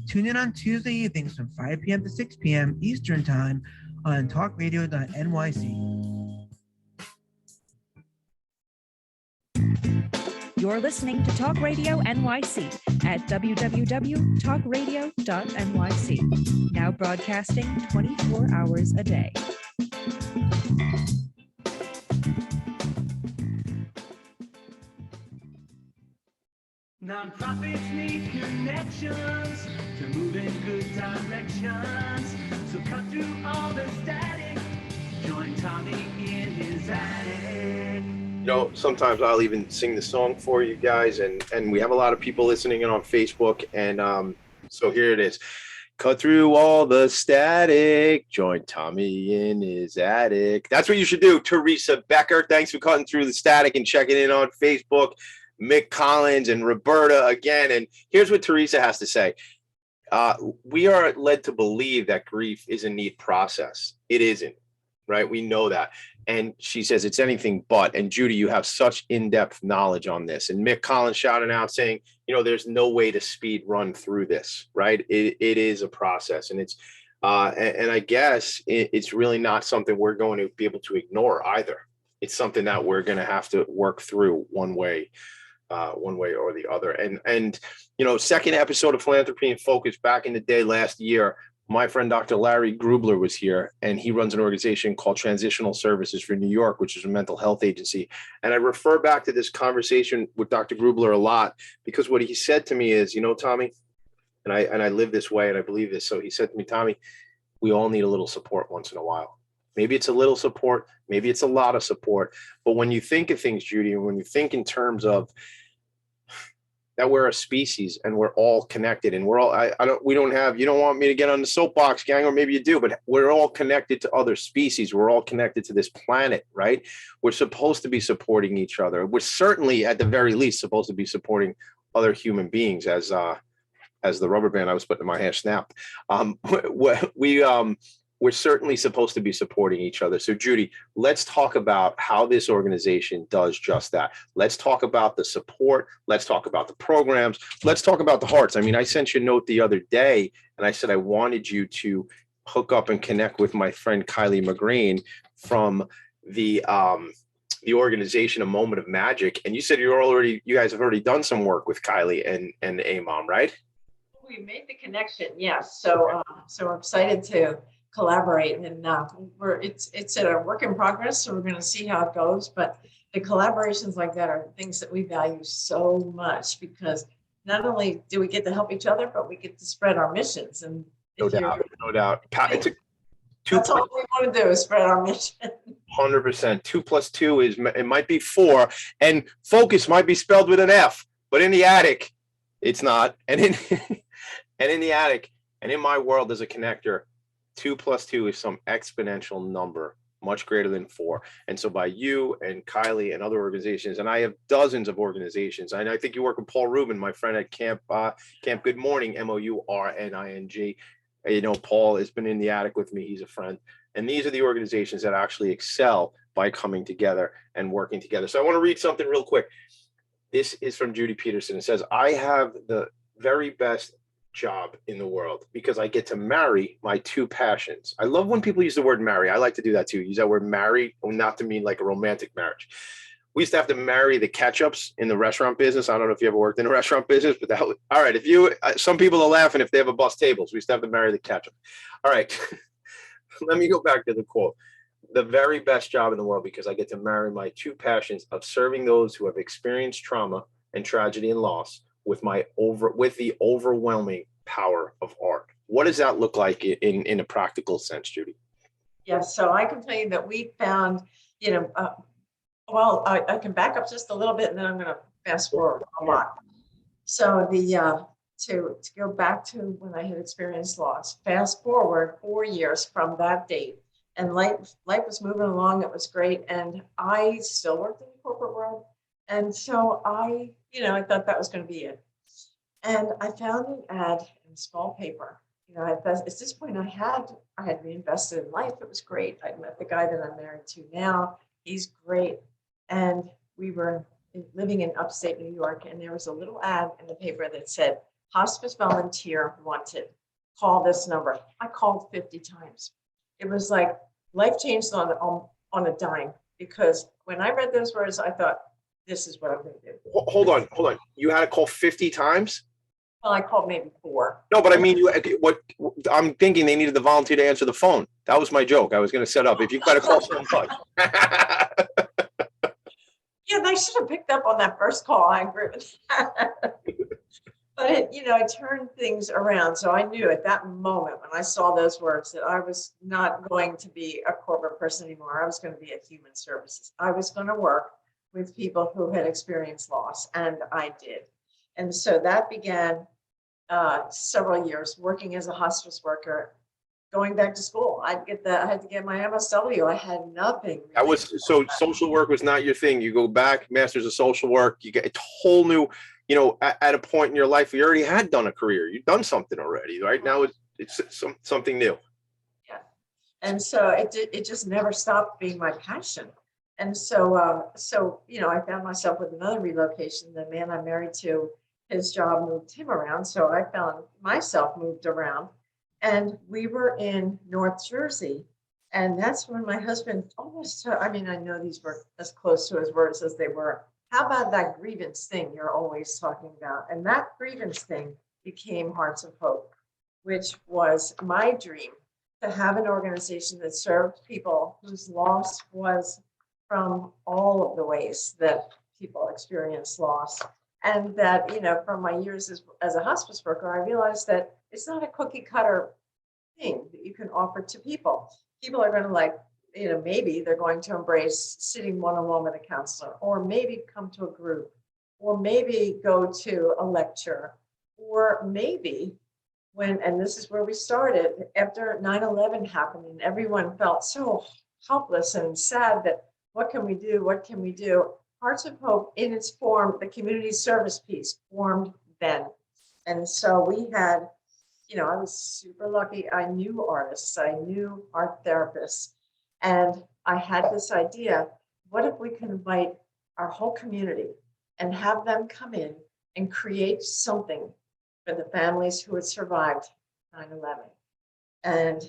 Tune in on Tuesday evenings from 5 p.m. to 6 p.m. Eastern Time on talkradio.nyc. You're listening to Talk Radio NYC at www.talkradio.nyc, now broadcasting 24 hours a day. Nonprofits need connections to move in good directions. So cut through all the static. Join Tommy in his attic. You know, sometimes I'll even sing the song for you guys, and we have a lot of people listening in on Facebook, and so here it is. Cut through all the static, join Tommy in his attic. That's what you should do. Teresa Becker, thanks for cutting through the static and checking in on Facebook. Mick Collins and Roberta again, and here's what Teresa has to say. We are led to believe that grief is a neat process. It isn't, right? We know that. And she says it's anything but. And Judy, you have such in-depth knowledge on this. And Mick Collins shouting out saying, you know, there's no way to speed run through this, right? It is a process. And it's, and I guess it's really not something we're going to be able to ignore either. It's something that we're going to have to work through one way or the other. And, you know, second episode of Philanthropy and Focus back in the day last year, my friend, Dr. Larry Grubler, was here, and he runs an organization called Transitional Services for New York, which is a mental health agency. And I refer back to this conversation with Dr. Grubler a lot, because what he said to me is, you know, Tommy, and I live this way and I believe this. So he said to me, Tommy, we all need a little support once in a while. Maybe it's a little support, maybe it's a lot of support. But when you think of things, Judy, and when you think in terms of that we're a species and we're all connected, and we're all, you don't want me to get on the soapbox, gang, or maybe you do, but we're all connected to other species. We're all connected to this planet, right? We're supposed to be supporting each other. We're certainly, at the very least, supposed to be supporting other human beings, as the rubber band I was putting in my hair snapped. We're certainly supposed to be supporting each other. So Judy, let's talk about how this organization does just that. Let's talk about the support. Let's talk about the programs. Let's talk about the hearts. I mean, I sent you a note the other day and I said I wanted you to hook up and connect with my friend Kylie McGreen from the organization A Moment of Magic. And you said you guys have already done some work with Kylie and AMOM, right? We made the connection, yes. So we're excited to collaborate, and it's a work in progress, so we're going to see how it goes. But the collaborations like that are things that we value so much, because not only do we get to help each other, but we get to spread our missions. And no doubt. That's all we want to do, is spread our mission. 100%. 2 + 2 it might be 4, and focus might be spelled with an F, but in the attic, it's not. And in the attic, and in my world as a connector, 2 + 2 is some exponential number much greater than 4. And so by you and Kylie and other organizations, and I have dozens of organizations, and I think you work with Paul Rubin, my friend at Camp Good Morning, MOURNING. You know, Paul has been in the attic with me. He's a friend. And these are the organizations that actually excel by coming together and working together. So I want to read something real quick. This is from Judith Pedersen. It says, I have the very best job in the world because I get to marry my 2 passions. I love when people use the word marry. I like to do that too. Use that word marry, not to mean like a romantic marriage. We used to have to marry the ketchups in the restaurant business. I don't know if you ever worked in a restaurant business, but that was, all right. If you, some people are laughing if they have a bus tables. We used to have to marry the ketchup. All right. Let me go back to the quote. The very best job in the world because I get to marry my 2 passions of serving those who have experienced trauma and tragedy and loss with the overwhelming power of art. What does that look like in a practical sense, Judy? Yes, so I can tell you that we found, I can back up just a little bit and then I'm going to fast forward a lot. So to go back to when I had experienced loss, fast forward 4 years from that date, and life was moving along. It was great, and I still worked in the corporate world, and so I thought that was going to be it. And I found an ad in a small paper. At this point, I had reinvested in life. It was great. I met the guy that I'm married to now. He's great, and we were living in upstate New York, and there was a little ad in the paper that said, "Hospice volunteer wanted. Call this number." I called 50 times. It was like life changed on a dime, because when I read those words, I thought, this is what I'm going to do. Hold on. You had to call 50 times? Well, I called maybe 4. No, but I mean, I'm thinking they needed the volunteer to answer the phone. That was my joke. I was going to set up. If you've got to call someone. Yeah, they should have picked up on that first call. I agree with that. But it turned things around. So I knew at that moment when I saw those words that I was not going to be a corporate person anymore. I was going to be a human services. I was going to work with people who had experienced loss, and I did. And so that began several years working as a hospice worker, going back to school. I had to get my MSW. I had nothing. So social work was not your thing. You go back, masters of social work, you get a whole new, at a point in your life, you already had done a career. You've done something already. Right now it's something new. Yeah. And so it just never stopped being my passion. And so, I found myself with another relocation. The man I'm married to, his job moved him around. So I found myself moved around, and we were in North Jersey. And that's when my husband almost, I know these were as close to his words as they were. How about that grievance thing you're always talking about? And that grievance thing became Hearts of Hope, which was my dream, to have an organization that served people whose loss was from all of the ways that people experience loss. And that, from my years as a hospice worker, I realized that it's not a cookie cutter thing that you can offer to people. People are going to maybe they're going to embrace sitting one-on-one with a counselor, or maybe come to a group, or maybe go to a lecture, or maybe and this is where we started, after 9/11 happened and everyone felt so helpless and sad that what can we do? What can we do? Hearts of Hope, in its form, the community service piece, formed then. And so we had, I was super lucky. I knew artists, I knew art therapists, and I had this idea: what if we can invite our whole community and have them come in and create something for the families who had survived 9/11? And,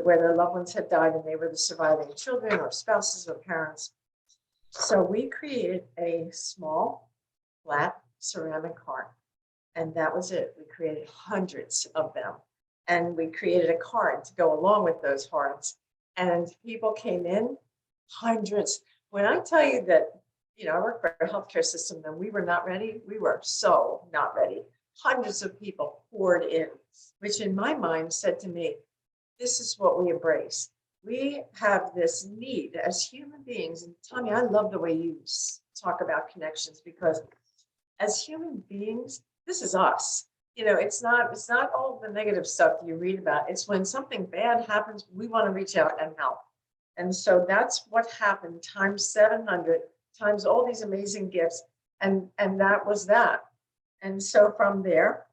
where their loved ones had died and they were the surviving children or spouses or parents. So we created a small, flat ceramic heart, and that was it. We created hundreds of them, and we created a card to go along with those hearts. And people came in, hundreds. When I tell you that, I work for a healthcare system, and we were not ready. We were so not ready. Hundreds of people poured in, which in my mind said to me, this is what we embrace. We have this need as human beings. And Tommy, I love the way you talk about connections, because as human beings, this is us. It's not all the negative stuff you read about. It's when something bad happens, we want to reach out and help. And so that's what happened, times 700, times all these amazing gifts. And that was that. And so from there,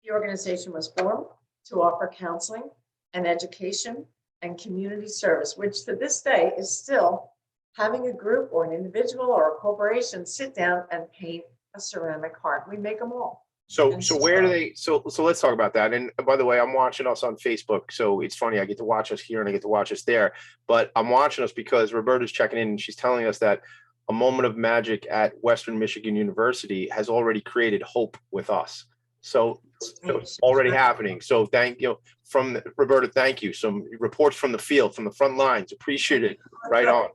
the organization was formed to offer counseling and education and community service, which to this day is still having a group or an individual or a corporation sit down and paint a ceramic heart. We make them all. So where do they, so let's talk about that. And by the way, I'm watching us on Facebook. So it's funny, I get to watch us here and I get to watch us there, but I'm watching us because Roberta's checking in and she's telling us that a moment of magic at Western Michigan University has already created hope with us. So it's already happening. So thank you from Roberta. Thank you. Some reports from the field, from the front lines. Appreciate it. Right on.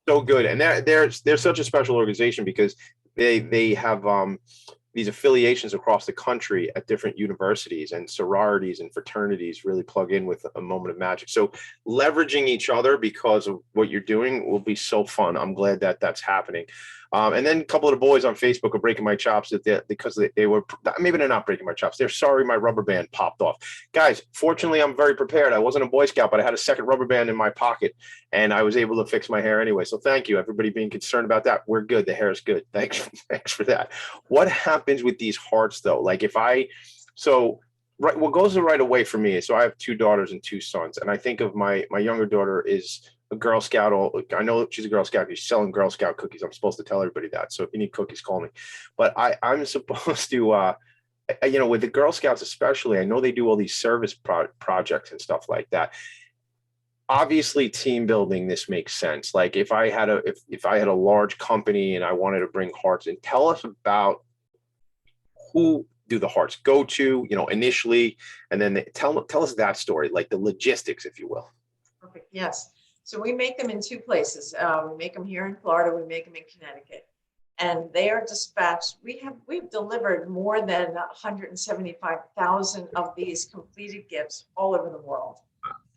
So good. And they're such a special organization because they have these affiliations across the country at different universities, and sororities and fraternities really plug in with a moment of magic. So leveraging each other because of what you're doing will be so fun. I'm glad that that's happening. And then a couple of the boys on Facebook are breaking my chops because they were, maybe they're not breaking my chops. They're sorry my rubber band popped off. Guys, fortunately, I'm very prepared. I wasn't a Boy Scout, but I had a second rubber band in my pocket and I was able to fix my hair anyway. So thank you, everybody being concerned about that. We're good. The hair is good. Thanks for that. What happens with these hearts though? Like right, what goes right away for me is, so I have 2 daughters and 2 sons. And I think of my younger daughter is a Girl Scout. I know she's a Girl Scout. She's selling Girl Scout cookies. I'm supposed to tell everybody that. So if you need cookies, call me. But I'm supposed to, with the Girl Scouts especially, I know they do all these service projects and stuff like that. Obviously, team building, this makes sense. Like if I had a large company and I wanted to bring hearts in, tell us about who do the hearts go to, initially, and then tell us that story, like the logistics, if you will. Perfect. Yes. So we make them in 2 places. We make them here in Florida. We make them in Connecticut, and they are dispatched. We've delivered more than 175,000 of these completed gifts all over the world,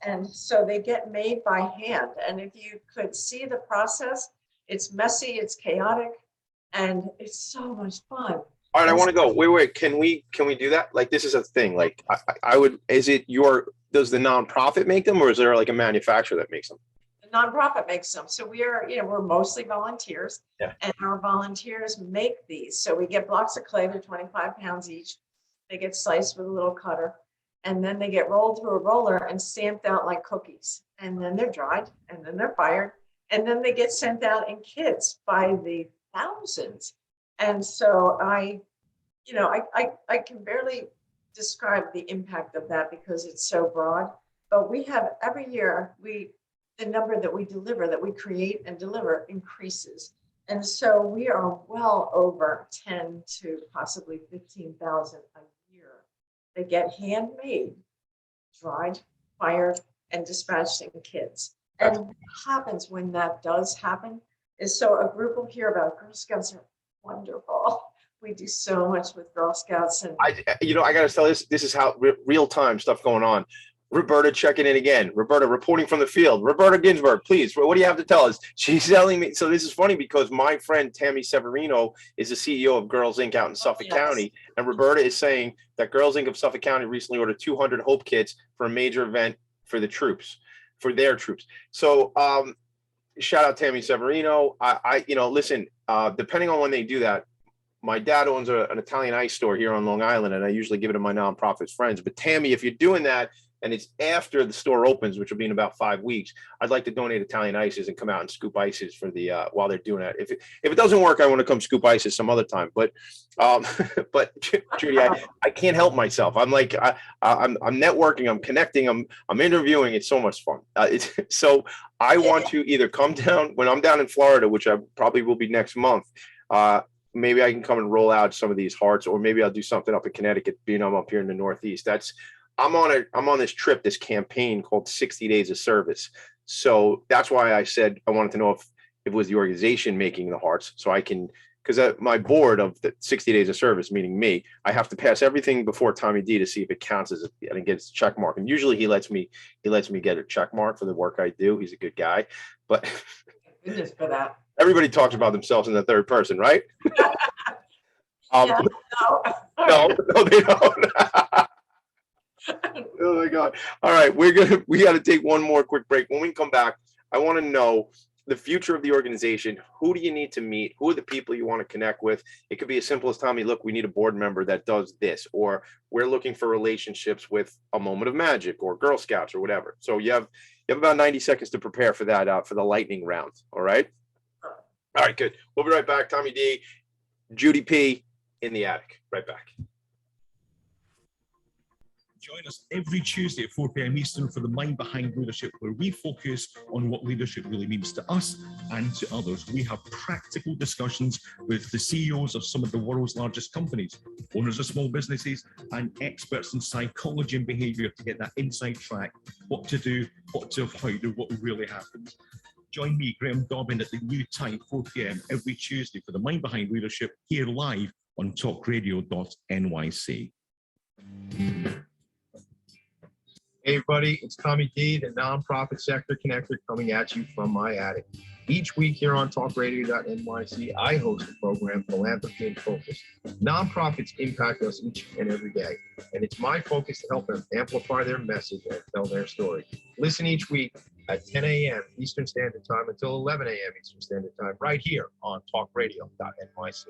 and so they get made by hand. And if you could see the process, it's messy, it's chaotic, and it's so much fun. All right, I want to go. Wait. Can we do that? Like, this is a thing. Like, I would. Does the nonprofit make them, or is there like a manufacturer that makes them? The nonprofit makes them. So we're mostly volunteers, and our volunteers make these. So we get blocks of clay. They're 25 pounds each. They get sliced with a little cutter, and then they get rolled through a roller and stamped out like cookies. And then they're dried, and then they're fired, and then they get sent out in kits by the thousands. And so I can barely describe the impact of that because it's so broad, but we have every year, the number that we deliver, that we create and deliver increases. And so we are well over 10 to possibly 15,000 a year. They get handmade, dried, fired, and dispatched in kits. And what happens when that does happen is, so a group will hear about Girl Scouts are wonderful. We do so much with Girl Scouts. And I got to tell this is how real time stuff going on. Roberta checking in again. Roberta reporting from the field. Roberta Ginsburg, please. What do you have to tell us? She's telling me. So this is funny because my friend Tammy Severino is the CEO of Girls Inc. out in Suffolk County. And Roberta is saying that Girls Inc. of Suffolk County recently ordered 200 Hope kits for a major event for the troops, for their troops. So shout out Tammy Severino. Listen, depending on when they do that, my dad owns an Italian ice store here on Long Island, and I usually give it to my nonprofit friends. But Tammy, if you're doing that and it's after the store opens, which will be in about 5 weeks, I'd like to donate Italian ices and come out and scoop ices for the while they're doing that. If it doesn't work, I want to come scoop ices some other time. But Judy, I can't help myself. I'm like I'm networking, I'm connecting, I'm interviewing. It's so much fun. So I want to either come down when I'm down in Florida, which I probably will be next month. Maybe I can come and roll out some of these hearts, or maybe I'll do something up in Connecticut, being I'm up here in the Northeast. I'm on this trip, this campaign called 60 Days of Service. So that's why I said I wanted to know if it was the organization making the hearts, so I can, because my board of the 60 Days of Service, meaning me, I have to pass everything before Tommy D to see if it counts as and it gets a check mark. And usually he lets me get a check mark for the work I do. He's a good guy, but goodness for that. Everybody talks about themselves in the third person, right? No, they don't. Oh my God. All right. We got to take one more quick break. When we come back, I want to know the future of the organization. Who do you need to meet? Who are the people you want to connect with? It could be as simple as, Tommy, look, we need a board member that does this, or we're looking for relationships with a Moment of Magic or Girl Scouts or whatever. So you have about 90 seconds to prepare for that, for the lightning round. All right. All right, good. We'll be right back. Tommy D, Judy P in the attic. Right back. Join us every Tuesday at 4 p.m. Eastern for the Mind Behind Leadership, where we focus on what leadership really means to us and to others. We have practical discussions with the CEOs of some of the world's largest companies, owners of small businesses, and experts in psychology and behavior to get that inside track, what to do, what to avoid, and what really happens. Join me, Graham Dobbin, at the new time, 4 p.m. every Tuesday for the Mind Behind Leadership, here live on talkradio.nyc. Hey everybody, it's Tommy D, the nonprofit sector connector, coming at you from my attic. Each week here on talkradio.nyc, I host the program Philanthropy and Phocus. Nonprofits impact us each and every day, and it's my focus to help them amplify their message and tell their story. Listen each week at 10 a.m. Eastern Standard Time until 11 a.m. Eastern Standard Time, right here on talkradio.nyc.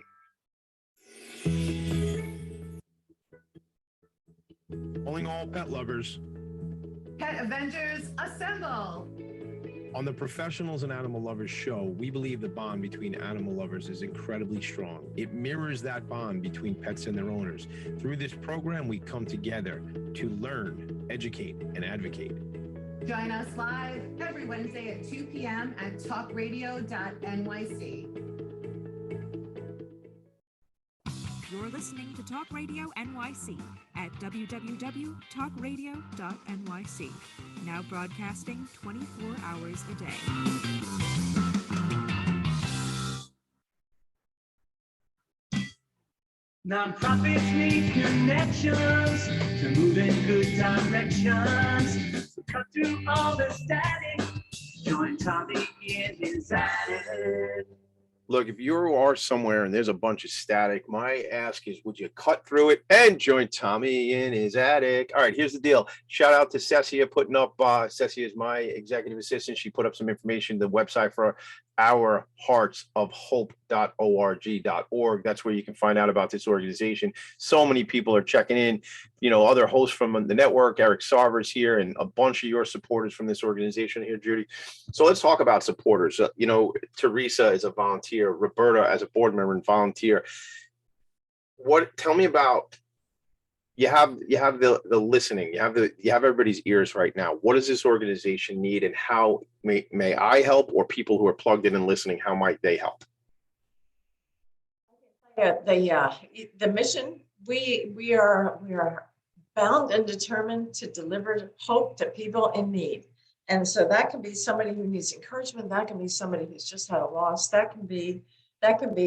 Calling all pet lovers. Pet Avengers, assemble! On the Professionals and Animal Lovers show, we believe the bond between animal lovers is incredibly strong. It mirrors that bond between pets and their owners. Through this program, we come together to learn, educate, and advocate. Join us live every Wednesday at 2 p.m. at talkradio.nyc. You're listening to Talk Radio NYC at www.talkradio.nyc. Now broadcasting 24 hours a day. Nonprofits need connections to move in good directions. So cut through all the static. Join Tommy in his attic. Look, if you are somewhere and there's a bunch of static, my ask is, would you cut through it and join Tommy in his attic? All right, here's the deal. Shout out to Cessia putting up, Cessia is my executive assistant. She put up some information, the website for our heartsofhope.org. That's where you can find out about this organization. So many people are checking in, other hosts from the network, Eric Sarver's here, and a bunch of your supporters from this organization here, Judy. So let's talk about supporters. Teresa is a volunteer, Roberta as a board member and volunteer. Tell me about, you have the listening, you have everybody's ears right now. What does this organization need, and how may I help, or people who are plugged in and listening, how might they help? Yeah, the mission, we are bound and determined to deliver hope to people in need. And so that can be somebody who needs encouragement, that can be somebody who's just had a loss, that can be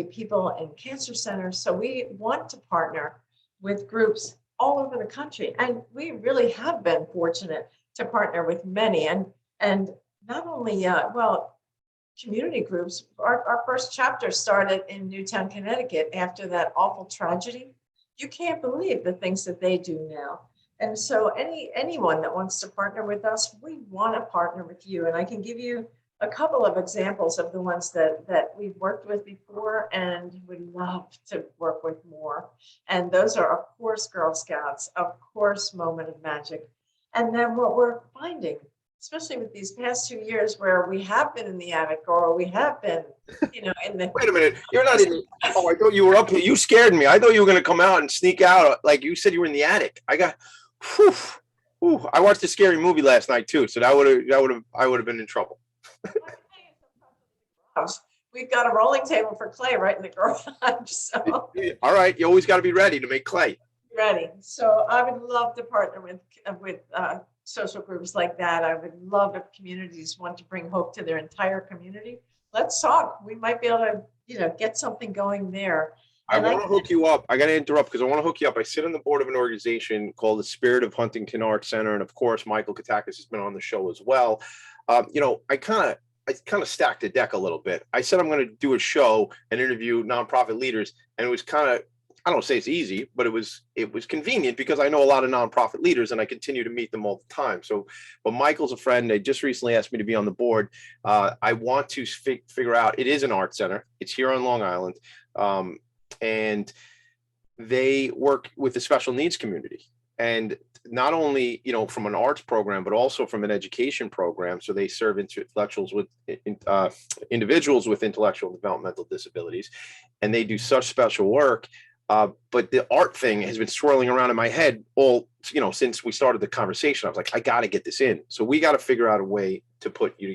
people in cancer centers. So we want to partner with groups all over the country. And we really have been fortunate to partner with many, and not only, community groups. Our first chapter started in Newtown, Connecticut after that awful tragedy. You can't believe the things that they do now. And so anyone that wants to partner with us, we want to partner with you. And I can give you a couple of examples of the ones that we've worked with before and would love to work with more. And those are, of course, Girl Scouts, of course, Moment of Magic. And then what we're finding, especially with these past 2 years where we have been in the attic, or we have been, in the... Wait a minute, you're not in... Oh, I thought you were up here. You scared me. I thought you were going to come out and sneak out. Like you said, you were in the attic. I watched a scary movie last night too, so I would have been in trouble. We've got a rolling table for clay right in the garage. So all right, you always got to be ready to make clay. Ready. So I would love to partner with social groups like that. I would love if communities want to bring hope to their entire community. Let's talk. We might be able to, get something going there. I want to hook you up. I got to interrupt because I want to hook you up. I sit on the board of an organization called the Spirit of Huntington Arts Center, and of course, Michael Katakis has been on the show as well. I kind of stacked the deck a little bit. I said I'm going to do a show and interview nonprofit leaders, and it was kind of, I don't say it's easy, but it was convenient because I know a lot of nonprofit leaders and I continue to meet them all the time. So, but Michael's a friend. They just recently asked me to be on the board. I want to figure out, it is an art center. It's here on Long Island. And they work with the special needs community. And not only, from an arts program, but also from an education program. So they serve individuals with intellectual and developmental disabilities, and they do such special work. But the art thing has been swirling around in my head all, since we started the conversation. I was like, I got to get this in. So we got to figure out a way to put you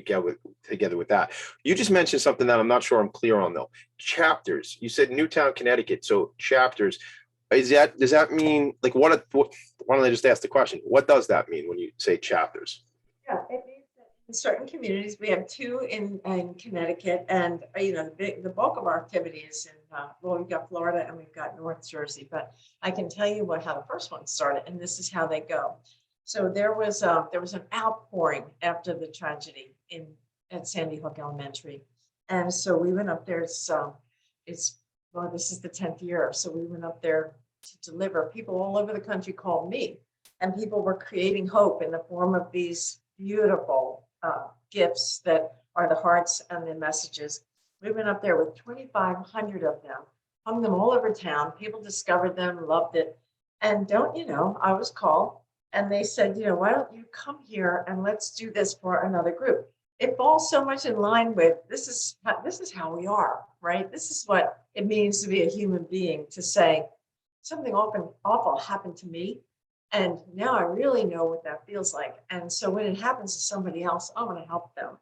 together with that. You just mentioned something that I'm not sure I'm clear on though. Chapters. You said Newtown, Connecticut. So chapters. Does that mean, like, why don't I just ask the question? What does that mean when you say chapters? Yeah, it means that in certain communities, we have 2 in Connecticut, and the bulk of our activity is in we've got Florida and we've got North Jersey. But I can tell you how the first one started, and this is how they go. So there was an outpouring after the tragedy at Sandy Hook Elementary, and so we went up there. This is the 10th year. So we went up there to deliver. People all over the country called me, and people were creating hope in the form of these beautiful gifts that are the hearts and the messages. We went up there with 2,500 of them, hung them all over town. People discovered them, loved it. And I was called and they said, why don't you come here and let's do this for another group? It falls so much in line with this is how we are, right? This is what it means to be a human being, to say something awful happened to me, and now I really know what that feels like. And so when it happens to somebody else, I want to help them.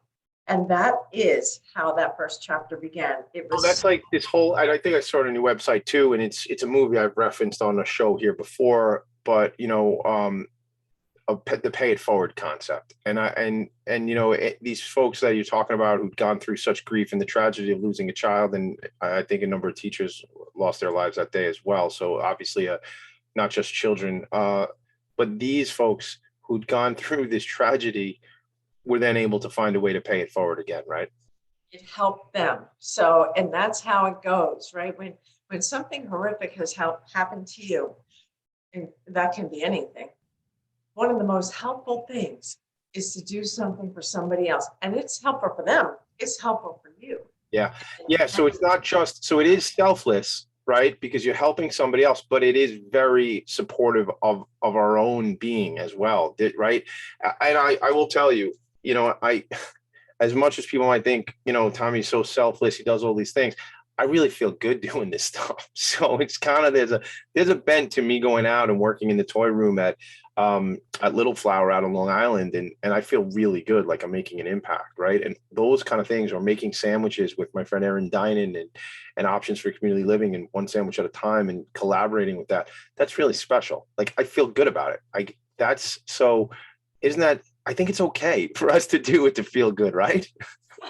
And that is how that first chapter began. It was that's like this whole, I think I started a new website too, and it's a movie I've referenced on a show here before, but the pay it forward concept. And these folks that you're talking about who've gone through such grief and the tragedy of losing a child, and I think a number of teachers lost their lives that day as well. So obviously not just children, but these folks who'd gone through this tragedy were then able to find a way to pay it forward again, right? It helped them. So, and that's how it goes, right? When something horrific has happened to you, and that can be anything, one of the most helpful things is to do something for somebody else. And it's helpful for them. It's helpful for you. Yeah. Yeah. So it's not just, so it is selfless, right? Because you're helping somebody else, but it is very supportive of our own being as well. Right. And I will tell you, as much as people might think, Tommy's so selfless, he does all these things, I really feel good doing this stuff. So it's kind of, there's a bent to me going out and working in the toy room at Little Flower out on Long Island. And I feel really good, like I'm making an impact, right? And those kind of things, or making sandwiches with my friend Erin Dinan and options for community living and one sandwich at a time and collaborating with that's really special. Like I feel good about it. I think it's okay for us to do it to feel good, right?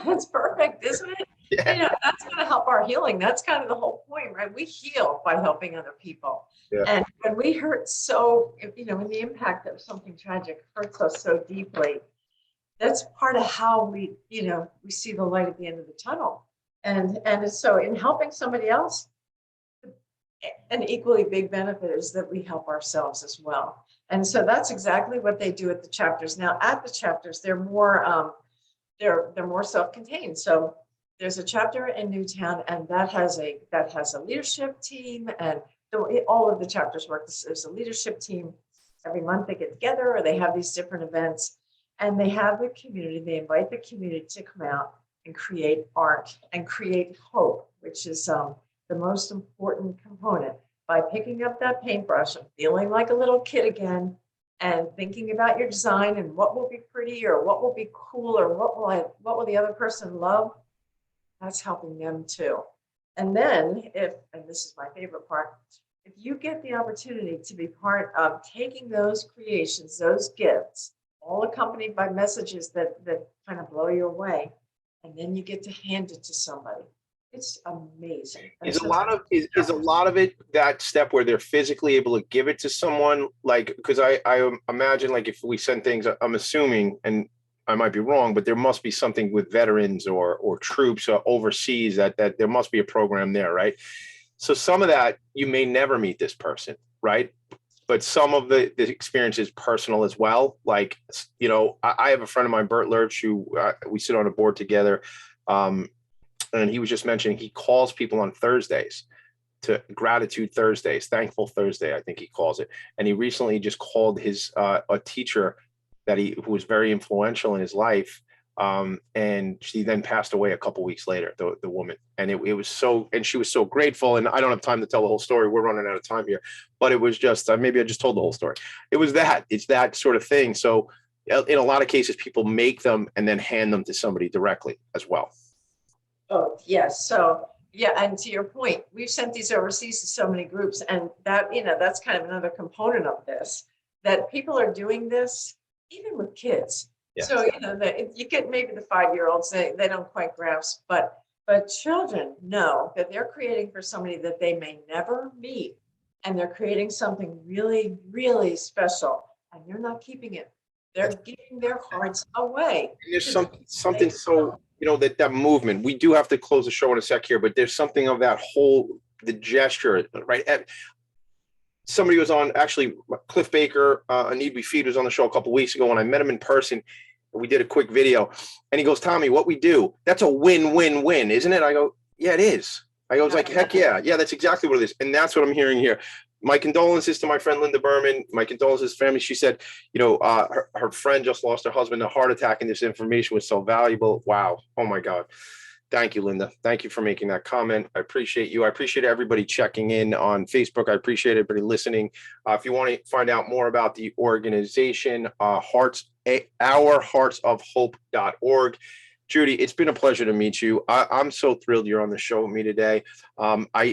That's perfect, isn't it? Yeah. That's going to help our healing. That's kind of the whole point, right? We heal by helping other people. Yeah. And when we hurt so, when the impact of something tragic hurts us so deeply, that's part of how we see the light at the end of the tunnel. And so in helping somebody else, an equally big benefit is that we help ourselves as well. And so that's exactly what they do at the chapters. Now at the chapters, they're more self-contained. So there's a chapter in Newtown, and that has a leadership team, and all of the chapters work. There's a leadership team. Every month they get together, or they have these different events, and they have the community. They invite the community to come out and create art and create hope, which is the most important component. By picking up that paintbrush and feeling like a little kid again, and thinking about your design and what will be pretty, or what will be cool, or what will the other person love. That's helping them too. And then and this is my favorite part, if you get the opportunity to be part of taking those creations, those gifts, all accompanied by messages that kind of blow you away, and then you get to hand it to somebody, it's amazing. Is a lot of it that step where they're physically able to give it to someone? Like, because I imagine, like, if we send things, I'm assuming, and I might be wrong, but there must be something with veterans or troops overseas that there must be a program there, right? So some of that, you may never meet this person, right? But some of the experience is personal as well. Like, you know, I have a friend of mine, Bert Lurch, who we sit on a board together. And he was just mentioning he calls people on Thursdays to Gratitude Thursdays, Thankful Thursday, I think he calls it. And he recently just called his a teacher who was very influential in his life. And she then passed away a couple weeks later, the woman. And it was so, and she was so grateful. And I don't have time to tell the whole story. We're running out of time here, but it was just, maybe I just told the whole story. It's that sort of thing. So in a lot of cases, people make them and then hand them to somebody directly as well. Oh, yes. So, yeah. And to your point, we've sent these overseas to so many groups, and that, you know, that's kind of another component of this, that people are doing this even with kids. Yes. So, you know, you get maybe the 5-year-olds, they don't quite grasp, but children know that they're creating for somebody that they may never meet, and they're creating something really, really special, and they're not keeping it. They're giving their hearts away. And there's something so, you know, that movement, we do have to close the show in a sec here, but there's something of that the gesture, right? Somebody was on, actually, Cliff Baker, A Need We Feed, was on the show a couple of weeks ago when I met him in person. We did a quick video and he goes, Tommy, what we do, that's a win-win-win, isn't it? I go, yeah, it is. I was like, heck yeah. Yeah, that's exactly what it is. And that's what I'm hearing here. My condolences to my friend Linda Berman. My condolences to family. She said, you know, her friend just lost her husband to a heart attack, and this information was so valuable. Wow. Oh my God. Thank you, Linda. Thank you for making that comment. I appreciate you. I appreciate everybody checking in on Facebook. I appreciate everybody listening. If you want to find out more about the organization, ourheartsofhope.org. Judy, it's been a pleasure to meet you. I'm so thrilled you're on the show with me today.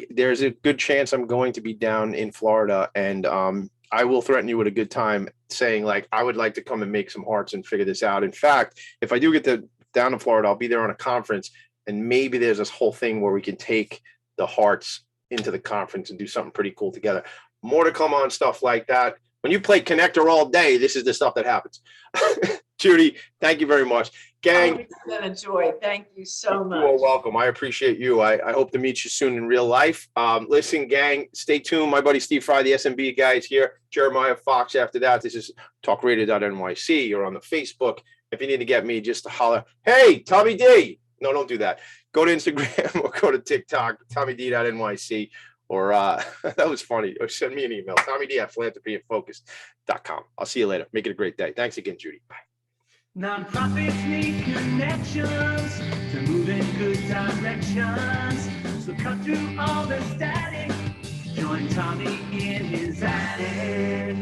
There's a good chance I'm going to be down in Florida, and I will threaten you with a good time saying, like, I would like to come and make some hearts and figure this out. In fact, if I do get down to Florida, I'll be there on a conference, and maybe there's this whole thing where we can take the hearts into the conference and do something pretty cool together. More to come on stuff like that. When you play Connector all day, this is the stuff that happens. Judy, thank you very much. Gang. It's been a joy. Thank you so much. You are welcome. I appreciate you. I hope to meet you soon in real life. Listen, gang, stay tuned. My buddy Steve Fry, the SMB guy, is here. Jeremiah Fox after that. This is talkradio.nyc. You're on the Facebook. If you need to get me, just holler, hey, Tommy D. No, don't do that. Go to Instagram or go to TikTok, tommyd.nyc. Or that was funny. Or send me an email, Tommy D at philanthropyandfocus.com. I'll see you later. Make it a great day. Thanks again, Judy. Bye. Nonprofits need connections to move in good directions. So cut through all the static. Join Tommy in his attic.